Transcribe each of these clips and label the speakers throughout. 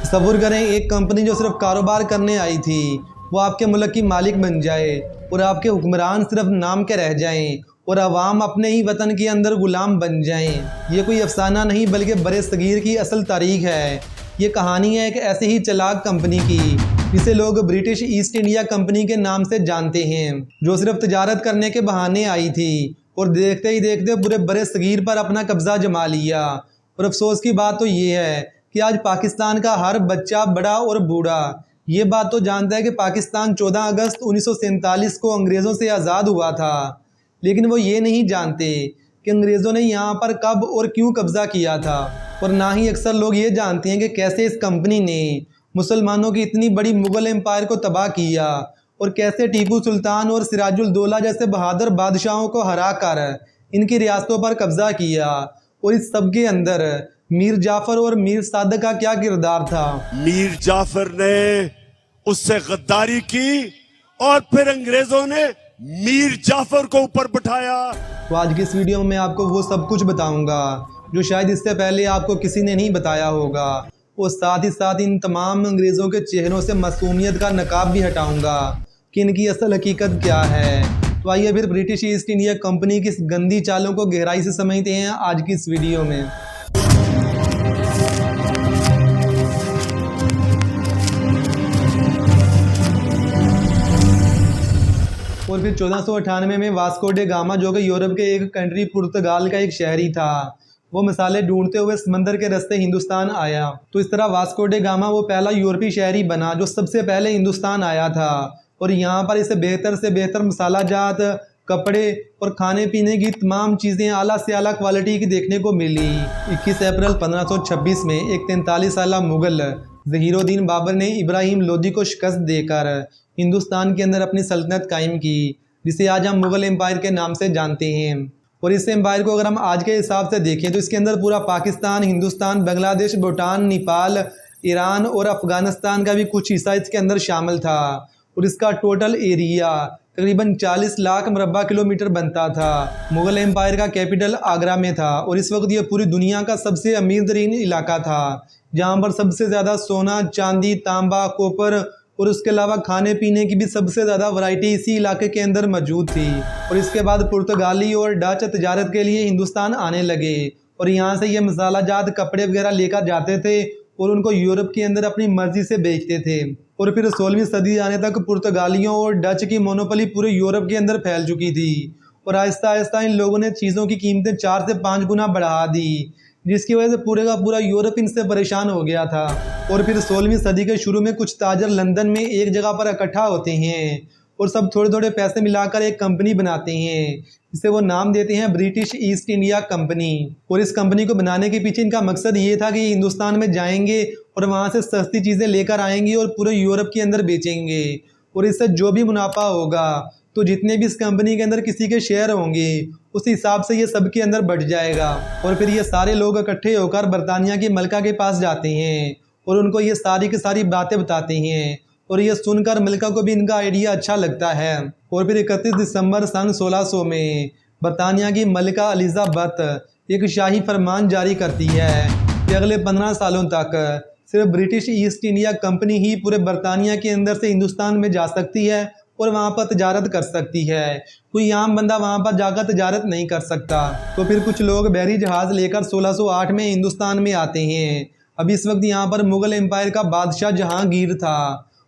Speaker 1: तसव्वुर करें, एक कंपनी जो सिर्फ कारोबार करने आई थी वो आपके मुल्क की मालिक बन जाए और आपके हुक्मरान सिर्फ नाम के रह जाएं और अवाम अपने ही वतन के अंदर गुलाम बन जाएं। ये कोई अफसाना नहीं बल्कि बरे सगीर की असल तारीख है। ये कहानी है एक ऐसे ही चलाक कंपनी की जिसे लोग ब्रिटिश ईस्ट इंडिया कंपनी के नाम से जानते हैं, जो सिर्फ तजारत करने के बहाने आई थी और देखते ही देखते पूरे बरे सगीर पर अपना कब्जा जमा लिया। और अफसोस की बात तो ये है कि आज पाकिस्तान का हर बच्चा, बड़ा और बूढ़ा ये बात तो जानता है कि पाकिस्तान 14 अगस्त 1947 को अंग्रेज़ों से आज़ाद हुआ था, लेकिन वो ये नहीं जानते कि अंग्रेज़ों ने यहाँ पर कब और क्यों कब्ज़ा किया था। और ना ही अक्सर लोग ये जानते हैं कि कैसे इस कंपनी ने मुसलमानों की इतनी बड़ी मुग़ल एम्पायर को तबाह किया और कैसे टीपू सुल्तान और सिराजुल दौला जैसे बहादुर बादशाहों को हरा कर इनकी रियासतों पर कब्ज़ा किया। और इस सब के अंदर मीर जाफ़र और मीर सादक का क्या किरदार था।
Speaker 2: मीर जाफर ने उससे गद्दारी की और फिर अंग्रेजों ने मीर जाफर को ऊपर बिठाया।
Speaker 1: तो आज की इस वीडियो में मैं आपको वो सब कुछ बताऊंगा जो शायद इससे पहले आपको किसी ने नहीं बताया होगा, और साथ ही साथ इन तमाम अंग्रेज़ों के चेहरों से मासूमियत का नकाब भी हटाऊंगा कि इनकी असल हकीकत क्या है। तो आइए फिर ब्रिटिश ईस्ट इंडिया कंपनी की इस गंदी चालों को गहराई से समझते हैं आज की इस वीडियो में। और फिर 1498 में वास्को डे गामा, जो कि यूरोप के एक कंट्री पुर्तगाल का एक शहरी था, वो मसाले ढूंढते हुए समंदर के रास्ते हिंदुस्तान आया। तो इस तरह वास्को डे गामा वो पहला यूरोपीय शहरी बना जो सबसे पहले हिंदुस्तान आया था। और यहाँ पर इसे बेहतर से बेहतर मसाला जात, कपड़े और खाने पीने की तमाम चीज़ें आला से आला क्वालिटी की देखने को मिली। 21 अप्रैल 1526 में एक 43 साला मुगल ज़हीरुद्दीन बाबर ने इब्राहिम लोदी को शिकस्त देकर हिंदुस्तान के अंदर अपनी सल्तनत कायम की, जिसे आज हम मुग़ल एम्पायर के नाम से जानते हैं। और इस एम्पायर को अगर हम आज के हिसाब से देखें तो इसके अंदर पूरा पाकिस्तान, हिंदुस्तान, बांग्लादेश, भूटान, नेपाल, ईरान और अफ़गानिस्तान का भी कुछ हिस्सा इसके अंदर शामिल था। और इसका टोटल एरिया तकरीबन 40 लाख मुरब्बा किलोमीटर बनता था। मुग़ल एम्पायर का कैपिटल आगरा में था और इस वक्त ये पूरी दुनिया का सबसे अमीर तरीन इलाका था, जहाँ पर सबसे ज़्यादा सोना, चांदी, तांबा, कॉपर और उसके अलावा खाने पीने की भी सबसे ज़्यादा वैरायटी इसी इलाके के अंदर मौजूद थी। और इसके बाद पुर्तगाली और डच तजारत के लिए हिंदुस्तान आने लगे और यहाँ से ये मसाला जात कपड़े वगैरह लेकर जाते थे और उनको यूरोप के अंदर अपनी मर्जी से बेचते थे। और फिर 16वीं सदी आने तक पुर्तगालियों और डच की मोनोपोली पूरे यूरोप के अंदर फैल चुकी थी और आहिस्ता आहिस्ता इन लोगों ने चीज़ों की कीमतें 4 से 5 गुना बढ़ा दी, जिसकी वजह से पूरे का पूरा यूरोप इनसे परेशान हो गया था। और फिर 16वीं सदी के शुरू में कुछ ताजर लंदन में एक जगह पर इकट्ठा होते हैं और सब थोड़े थोड़े पैसे मिलाकर एक कंपनी बनाते हैं, जिसे वो नाम देते हैं ब्रिटिश ईस्ट इंडिया कंपनी। और इस कंपनी को बनाने के पीछे इनका मकसद ये था कि हिंदुस्तान में जाएंगे और वहाँ से सस्ती चीज़ें लेकर आएंगे और पूरे यूरोप के अंदर बेचेंगे, और इससे जो भी मुनाफा होगा तो जितने भी इस कंपनी के अंदर किसी के शेयर होंगे उस हिसाब से ये सब के अंदर बढ़ जाएगा। और फिर ये सारे लोग इकट्ठे होकर बरतानिया की मलका के पास जाते हैं और उनको ये सारी की सारी बातें बताते हैं और ये सुनकर मलका को भी इनका आइडिया अच्छा लगता है। और फिर 31 दिसंबर सन 1600 में बरतानिया की मलका एलिज़ाबेथ एक शाही फरमान जारी करती है कि अगले 15 सालों तक सिर्फ ब्रिटिश ईस्ट इंडिया कंपनी ही पूरे बरतानिया के अंदर से हिंदुस्तान में जा सकती है और वहाँ पर तजारत कर सकती है। कोई आम बंदा वहाँ पर जाकर तजारत नहीं कर सकता। तो फिर कुछ लोग बहरी जहाज़ लेकर 1608 में हिंदुस्तान में आते हैं। अभी इस वक्त यहाँ पर मुग़ल एम्पायर का बादशाह जहांगीर था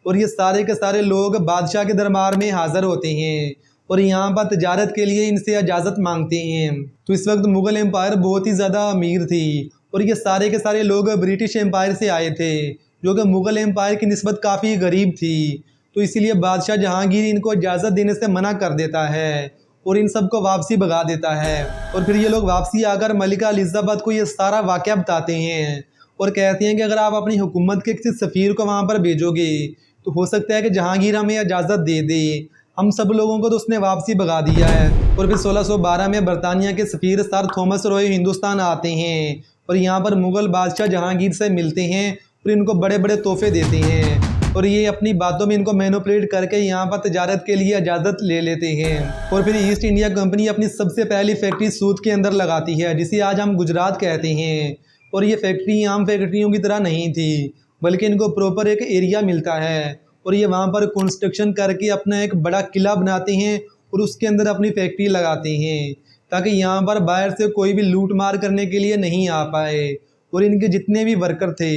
Speaker 1: और ये सारे के सारे लोग बादशाह के दरबार में हाज़िर होते हैं और यहाँ पर तजारत के लिए इनसे इजाज़त मांगते हैं। तो इस वक्त मुग़ल एम्पायर बहुत ही ज़्यादा अमीर थी और ये सारे के सारे लोग ब्रिटिश एम्पायर से आए थे, जो कि मुग़ल एम्पायर की निस्बत काफ़ी गरीब थी। तो इसीलिए बादशाह जहांगीर इनको इजाज़त देने से मना कर देता है और इन सबको वापसी भगा देता है। और फिर ये लोग वापसी आकर मलिका एलिज़ाबेथ को ये सारा वाक़या बताते हैं और कहते हैं कि अगर आप अपनी हुकूमत के किसी सफ़ीर को वहाँ पर भेजोगे तो हो सकता है कि जहांगीर हमें इजाज़त दे दे। हम सब लोगों को तो उसने वापसी भगा दिया है। और फिर 1612 में बरतानिया के सफ़ीर सर थॉमस रॉय हिंदुस्तान आते हैं और यहाँ पर मुग़ल बादशाह जहांगीर से मिलते हैं और इनको बड़े बड़े तोहफे देते हैं और ये अपनी बातों में इनको मैनिपुलेट करके यहाँ पर तजारत के लिए इजाज़त ले लेते हैं। और फिर ईस्ट इंडिया कंपनी अपनी सबसे पहली फैक्ट्री सूत के अंदर लगाती है, जिसे आज हम गुजरात कहते हैं। और ये फैक्ट्री आम फैक्ट्रियों की तरह नहीं थी बल्कि इनको प्रॉपर एक एरिया मिलता है और ये वहाँ पर कंस्ट्रक्शन करके अपना एक बड़ा किला बनाते हैं और उसके अंदर अपनी फैक्ट्री लगाते हैं ताकि यहाँ पर बाहर से कोई भी लूट मार करने के लिए नहीं आ पाए। और इनके जितने भी वर्कर थे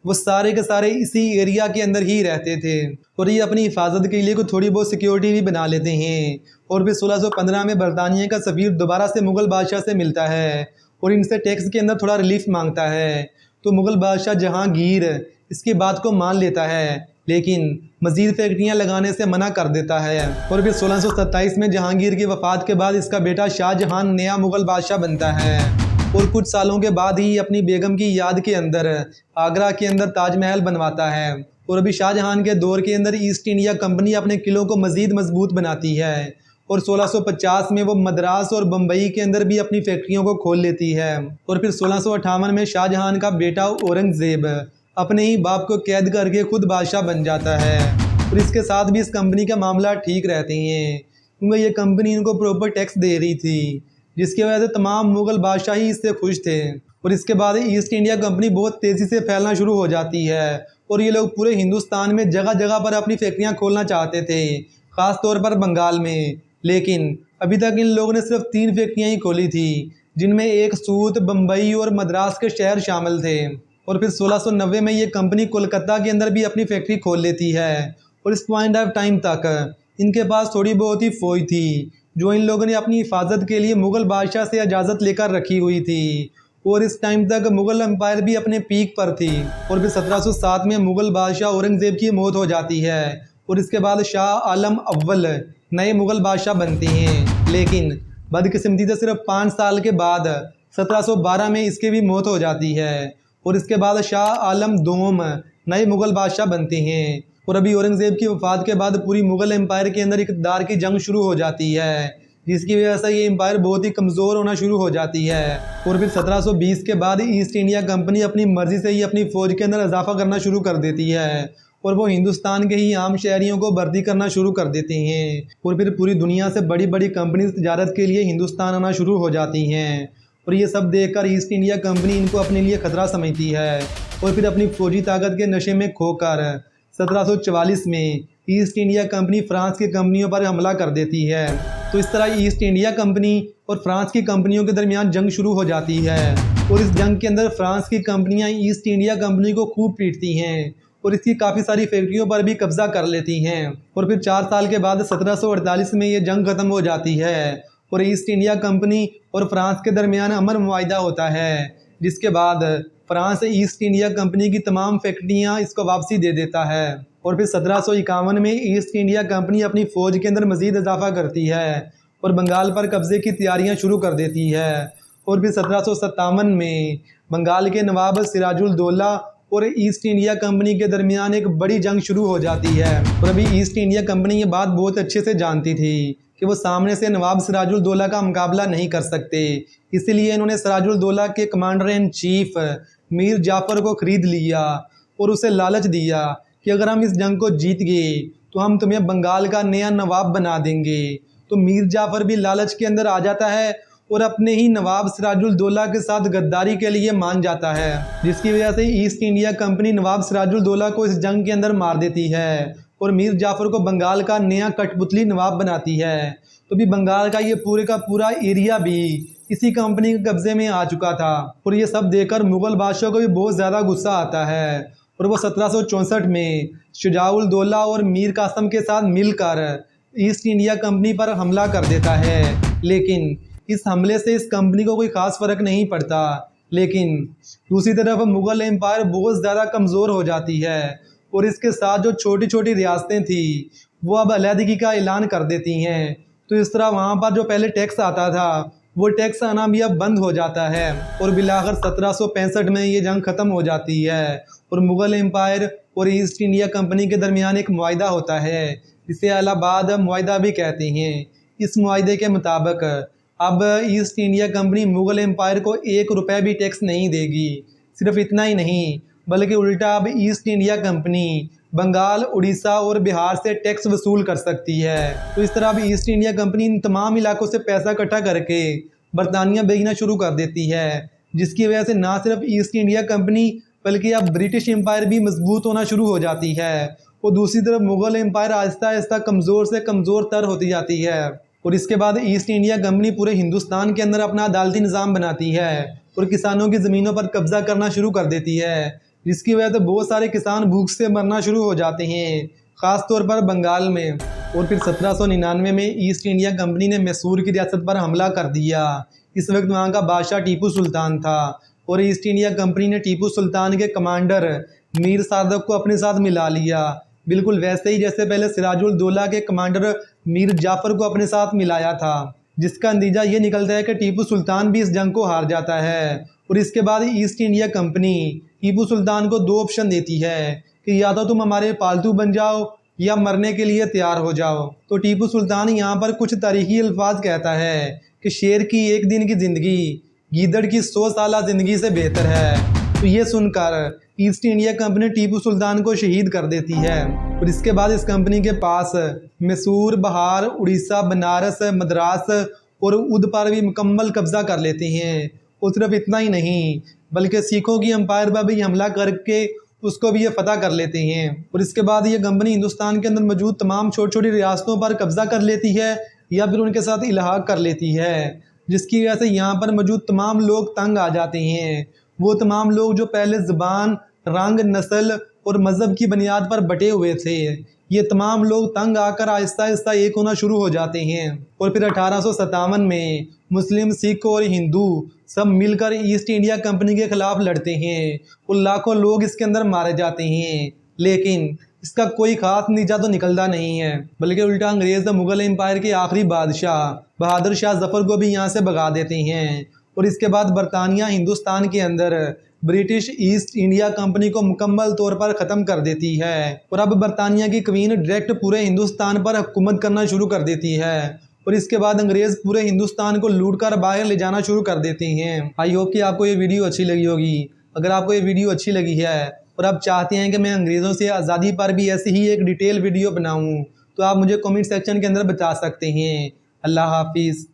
Speaker 1: वो सारे के सारे इसी एरिया के अंदर ही रहते थे और ये अपनी हिफाजत के लिए थोड़ी बहुत सिक्योरिटी भी बना लेते हैं। और फिर 1615 में बरतानिया का सफ़ीर दोबारा से मुग़ल बादशाह से मिलता है और इनसे टैक्स के अंदर थोड़ा रिलीफ मांगता है। तो मुग़ल बादशाह जहांगीर इसकी बात को मान लेता है लेकिन मज़ीद फैक्ट्रियाँ लगाने से मना कर देता है। और फिर 1627 में जहांगीर की वफ़ात के बाद इसका बेटा शाहजहां नया मुग़ल बादशाह बनता है और कुछ सालों के बाद ही अपनी बेगम की याद के अंदर आगरा के अंदर ताजमहल बनवाता है। और अभी शाहजहां के दौर के अंदर ईस्ट इंडिया कंपनी अपने किलों को मज़ीद मजबूत बनाती है और 1650 में वो मद्रास और बम्बई के अंदर भी अपनी फैक्ट्रियों को खोल लेती है। और फिर 1658 में शाहजहां का बेटा औरंगज़ेब अपने ही बाप को कैद करके खुद बादशाह बन जाता है और इसके साथ भी इस कंपनी का मामला ठीक रहते हैं क्योंकि ये कंपनी इनको प्रॉपर टैक्स दे रही थी जिसकी वजह से तमाम मुग़ल बादशाह ही इससे खुश थे। और इसके बाद ईस्ट इंडिया कंपनी बहुत तेज़ी से फैलना शुरू हो जाती है और ये लोग पूरे हिंदुस्तान में जगह जगह पर अपनी फैक्ट्रियाँ खोलना चाहते थे, ख़ास तौर पर बंगाल में। लेकिन अभी तक इन लोगों ने सिर्फ 3 फैक्ट्रियाँ ही खोली थी जिनमें एक सूरत, बम्बई और मद्रास के शहर शामिल थे। और फिर 1690 में ये कंपनी कोलकाता के अंदर भी अपनी फैक्ट्री खोल लेती है और इस पॉइंट ऑफ टाइम तक इनके पास थोड़ी बहुत ही फ़ौज थी जो इन लोगों ने अपनी हिफाजत के लिए मुग़ल बादशाह से इजाज़त लेकर रखी हुई थी। और इस टाइम तक मुग़ल एम्पायर भी अपने पीक पर थी। और फिर 1707 में मुग़ल बादशाह औरंगज़ेब की मौत हो जाती है और इसके बाद शाह आलम अव्वल नए मुग़ल बादशाह बनते हैं। लेकिन बदकिस्मती से सिर्फ 5 साल के बाद 1712 में इसकी भी मौत हो जाती है और इसके बाद शाह आलम दोम नए मुग़ल बादशाह बनते हैं। और अभी औरंगज़ेब की वफ़ात के बाद पूरी मुग़ल एम्पायर के अंदर इक़्तिदार की जंग शुरू हो जाती है जिसकी वजह से ये एम्पायर बहुत ही कमज़ोर होना शुरू हो जाती है। और फिर 1720 के बाद ईस्ट इंडिया कंपनी अपनी मर्ज़ी से ही अपनी फ़ौज के अंदर इजाफा करना शुरू कर देती है और वो हिंदुस्तान के ही आम शहरियों को भर्ती करना शुरू कर देते हैं। और फिर पूरी दुनिया से बड़ी बड़ी कंपनी तजारत के लिए हिंदुस्तान आना शुरू हो जाती हैं और ये सब देखकर ईस्ट इंडिया कंपनी इनको अपने लिए ख़तरा समझती है और फिर अपनी फ़ौजी ताकत के नशे में खोकर 1744 में ईस्ट इंडिया कंपनी फ्रांस की कंपनियों पर हमला कर देती है। तो इस तरह ईस्ट इंडिया कंपनी और फ्रांस की कंपनियों के दरमियान जंग शुरू हो जाती है और इस जंग के अंदर फ्रांस की कंपनियां ईस्ट इंडिया कंपनी को खूब पीटती हैं और इसकी काफ़ी सारी फैक्ट्रियों पर भी कब्जा कर लेती हैं। और फिर 4 साल के बाद 1748 में ये जंग ख़त्म हो जाती है और ईस्ट इंडिया कंपनी और फ्रांस के दरमियान अमन मुआहिदा होता है जिसके बाद फ्रांस ईस्ट इंडिया कंपनी की तमाम फैक्ट्रियां इसको वापसी दे देता है। और फिर 1751 में ईस्ट इंडिया कंपनी अपनी फ़ौज के अंदर मज़ीद इजाफा करती है और बंगाल पर कब्ज़े की तैयारियां शुरू कर देती है। और फिर 1757 में बंगाल के नवाब सिराजुल दौला और ईस्ट इंडिया कंपनी के दरमियान एक बड़ी जंग शुरू हो जाती है। और अभी ईस्ट इंडिया कंपनी ये बात बहुत अच्छे से जानती थी कि वो सामने से नवाब सिराजुल दौला का मुकाबला नहीं कर सकते, इसीलिए इन्होंने सिराजुल दौला के commander in chief Mir Jafar को ख़रीद लिया और उसे लालच दिया कि अगर हम इस जंग को जीत गए तो हम तुम्हें बंगाल का नया नवाब बना देंगे। तो मीर जाफ़र भी लालच के अंदर आ जाता है और अपने ही नवाब सिराजुल दौला के साथ गद्दारी के लिए मान जाता है जिसकी वजह से ईस्ट इंडिया कंपनी नवाब सिराजुल दौला को इस जंग के अंदर मार देती है और मीर जाफ़र को बंगाल का नया कठपुतली नवाब बनाती है। तो भी बंगाल का ये पूरे का पूरा एरिया भी इसी कंपनी के कब्ज़े में आ चुका था और ये सब देखकर मुग़ल बादशाह को भी बहुत ज़्यादा गुस्सा आता है और वो 1764 में शुजाउल दौला और मीर कासम के साथ मिलकर ईस्ट इंडिया कंपनी पर हमला कर देता है। लेकिन इस हमले से इस कंपनी को कोई ख़ास फ़र्क नहीं पड़ता। लेकिन दूसरी तरफ मुग़ल एम्पायर बहुत ज़्यादा कमज़ोर हो जाती है और इसके साथ जो छोटी छोटी रियासतें थी वो अब अलहदगी का ऐलान कर देती हैं। तो इस तरह वहाँ पर जो पहले टैक्स आता था वो टैक्स आना भी अब बंद हो जाता है और बिलाखिर 1765 में ये जंग ख़त्म हो जाती है और मुग़ल एम्पायर और ईस्ट इंडिया कंपनी के दरमियान एक मुआहिदा होता है जिसे इलाहाबाद मुआहिदा भी कहते हैं। इस मुआहिदे के मुताबिक अब East India Company Mughal empire को 1 रुपया भी टैक्स नहीं देगी। सिर्फ इतना ही नहीं बल्कि उल्टा अब East India Company Bengal, Orissa और बिहार से टैक्स वसूल कर सकती है। तो इस तरह अब ईस्ट इंडिया कंपनी इन तमाम इलाकों से पैसा इकट्ठा करके बरतानिया भेजना शुरू कर देती है जिसकी वजह से ना सिर्फ ईस्ट इंडिया कंपनी बल्कि अब ब्रिटिश एम्पायर भी मजबूत होना शुरू हो जाती है और दूसरी तरफ मुगल एम्पायर आहिस्ता आहिस्ता कमज़ोर से कमज़ोर तर होती जाती है। और इसके बाद ईस्ट इंडिया कंपनी पूरे हिंदुस्तान के अंदर अपना अदालती निज़ाम बनाती है और किसानों की ज़मीनों पर कब्जा करना शुरू कर देती है, जिसकी वजह से बहुत सारे किसान भूख से मरना शुरू हो जाते हैं, ख़ास तौर पर बंगाल में। और फिर 1799 में ईस्ट इंडिया कंपनी ने मैसूर की रियासत पर हमला कर दिया। इस वक्त वहाँ का बादशाह टीपू सुल्तान था और ईस्ट इंडिया कंपनी ने टीपू सुल्तान के कमांडर मीर सादक को अपने साथ मिला लिया, बिल्कुल वैसे ही जैसे पहले सिराजुल दौला के कमांडर मीर जाफ़र को अपने साथ मिलाया था। जिसका नतीजा ये निकलता है कि टीपू सुल्तान भी इस जंग को हार जाता है और इसके बाद east India company Tipu Sultan को दो ऑप्शन देती है कि या तो तुम हमारे पालतू बन जाओ या मरने के लिए तैयार हो जाओ। तो टीपू सुल्तान यहाँ पर कुछ तारीखी अल्फाज कहता है कि शेर की एक दिन की ज़िंदगी गीदड़ की 100 साला ज़िंदगी से बेहतर है। तो ये सुनकर east India company Tipu Sultan को शहीद कर देती है और इसके बाद इस कंपनी के पास मैसूर, बहार, उड़ीसा, बनारस, मद्रास और उद पर भी मुकम्मल कब्जा कर लेते हैं। और सिर्फ इतना ही नहीं बल्कि सिखों की एम्पायर पर भी हमला करके उसको भी ये फतह कर लेते हैं। और इसके बाद ये कंपनी हिंदुस्तान के अंदर मौजूद तमाम छोटी छोटी रियासतों पर कब्जा कर लेती है या फिर उनके साथ इल्हाक कर लेती है, जिसकी वजह से यहाँ पर मौजूद तमाम लोग तंग आ जाते हैं। वो तमाम लोग जो पहले ज़बान, रंग, नस्ल और मज़हब की बुनियाद पर बटे हुए थे, ये तमाम लोग तंग आकर आहिस्ता आहिस्ता एक होना शुरू हो जाते हैं। और फिर 1857 में मुस्लिम, सिख और हिंदू सब मिलकर ईस्ट इंडिया कंपनी के खिलाफ लड़ते हैं और लाखों लोग इसके अंदर मारे जाते हैं, लेकिन इसका कोई खास नतीजा तो निकलता नहीं है, बल्कि उल्टा अंग्रेज़ मुगल एम्पायर के आखिरी बादशाह बहादुर शाह जफ़र को भी यहाँ से भगा देते हैं। और इसके बाद बरतानिया हिंदुस्तान के अंदर ब्रिटिश ईस्ट इंडिया कंपनी को मुकम्मल तौर पर ख़त्म कर देती है और अब बरतानिया की क्वीन डायरेक्ट पूरे हिंदुस्तान पर हुकूमत करना शुरू कर देती है। और इसके बाद अंग्रेज़ पूरे हिंदुस्तान को लूट कर बाहर ले जाना शुरू कर देते हैं। आई होप कि आपको ये वीडियो अच्छी लगी होगी। अगर आपको ये वीडियो अच्छी लगी है और आप चाहते हैं कि मैं अंग्रेज़ों से आज़ादी पर भी ऐसी ही एक डिटेल वीडियो बनाऊँ, तो आप मुझे कमेंट सेक्शन के अंदर बता सकते हैं। अल्लाह हाफिज़।